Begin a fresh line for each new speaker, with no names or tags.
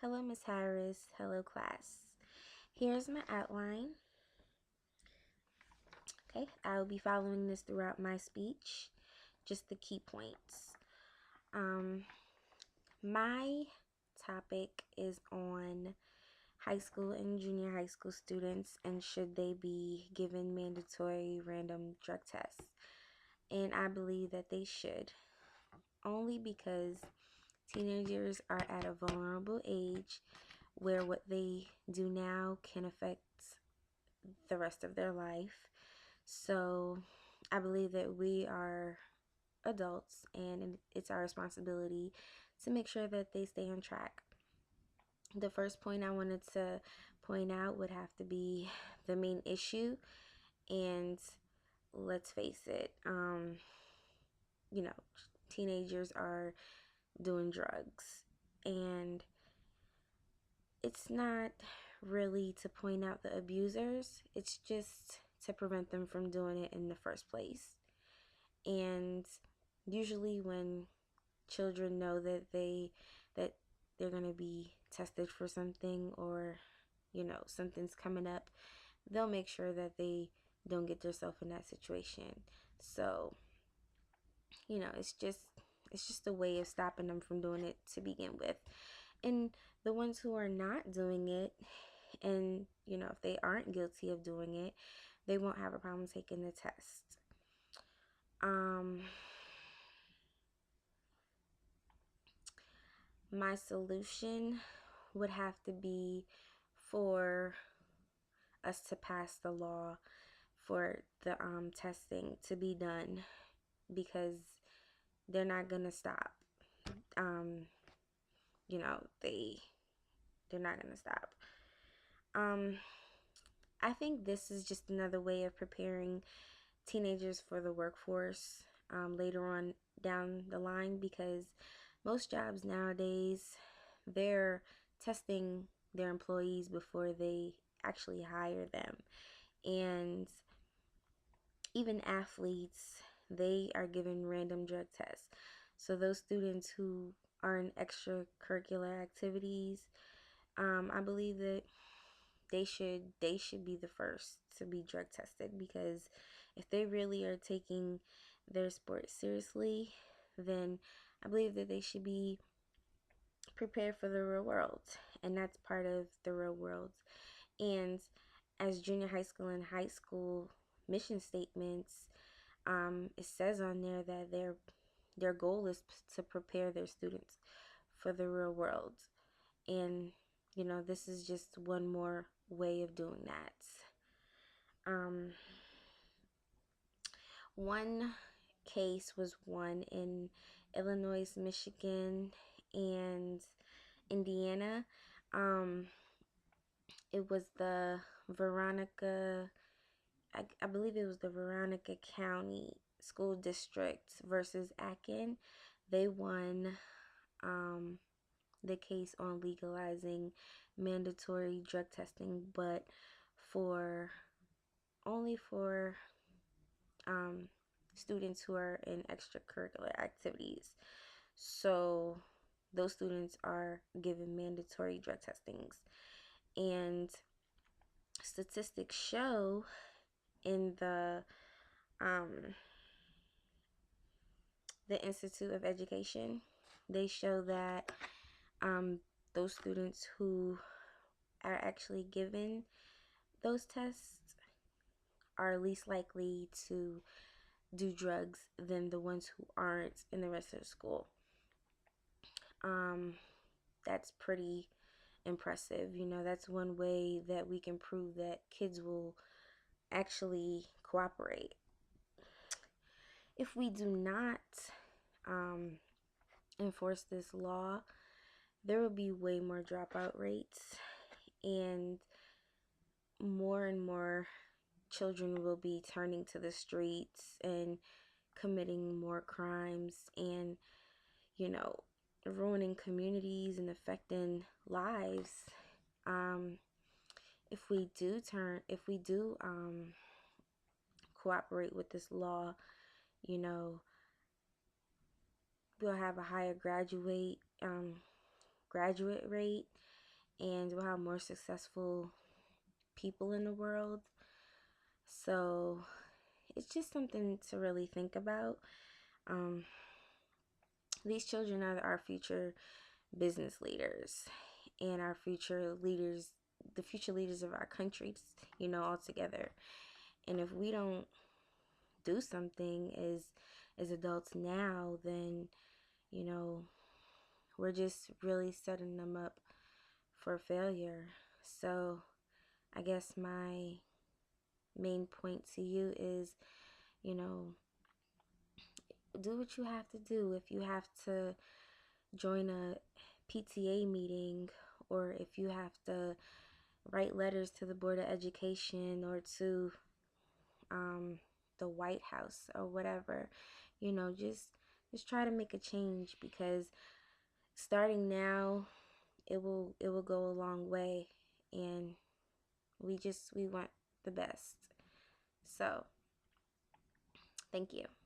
Hello, Miss Harris. Hello, class. Here's my outline. Okay, I will be following this throughout my speech, just the key points. Um, my topic is on high school and junior high school students and should they be given mandatory random drug tests. And I believe that they should, only because teenagers are at a vulnerable age where what they do now can affect the rest of their life. So I believe that we are adults and it's our responsibility to make sure that they stay on track. The first point I wanted to point out would have to be the main issue, and let's face it, you know, teenagers are doing drugs, and it's not really to point out the abusers, it's just to prevent them from doing it in the first place. And usually when children know that they're going to be tested for something, or something's coming up, they'll make sure that they don't get themselves in that situation. So it's just a way of stopping them from doing it to begin with. And the ones who are not doing it, and if they aren't guilty of doing it, they won't have a problem taking the test. My solution would have to be for us to pass the law for the testing to be done, because they're not gonna stop. Um, they're not gonna stop. I think this is just another way of preparing teenagers for the workforce later on down the line, because most jobs nowadays, they're testing their employees before they actually hire them. And even athletes, they are given random drug tests. So those students who are in extracurricular activities, I believe that they should be the first to be drug tested, because if they really are taking their sport seriously, then I believe that they should be prepared for the real world, and that's part of the real world. And as junior high school and high school mission statements, it says on there that their goal is to prepare their students for the real world. And this is just one more way of doing that. One case was won in Illinois, Michigan, and Indiana. Um, it was the Veronica, I believe it was the Veronica County School District versus Aiken. They won the case on legalizing mandatory drug testing, but for only for students who are in extracurricular activities. So those students are given mandatory drug testings. And statistics show in the Institute of Education, they show that those students who are actually given those tests are least likely to do drugs than the ones who aren't in the rest of the school. That's pretty impressive. That's one way that we can prove that kids will actually cooperate. If we do not enforce this law, there will be way more dropout rates, and more children will be turning to the streets and committing more crimes, and ruining communities and affecting lives. Um, if we do cooperate with this law, you know, we'll have a higher graduate graduate rate, and we'll have more successful people in the world. So it's just something to really think about. Um, these children are our future business leaders and our future leaders, the future leaders of our countries, altogether. And if we don't do something as adults now, then, we're just really setting them up for failure. So I guess my main point to you is, you know, do what you have to do. If you have to join a PTA meeting, or if you have to write letters to the Board of Education or to the White House or whatever, just try to make a change, because starting now, it will go a long way, and we want the best. So thank you.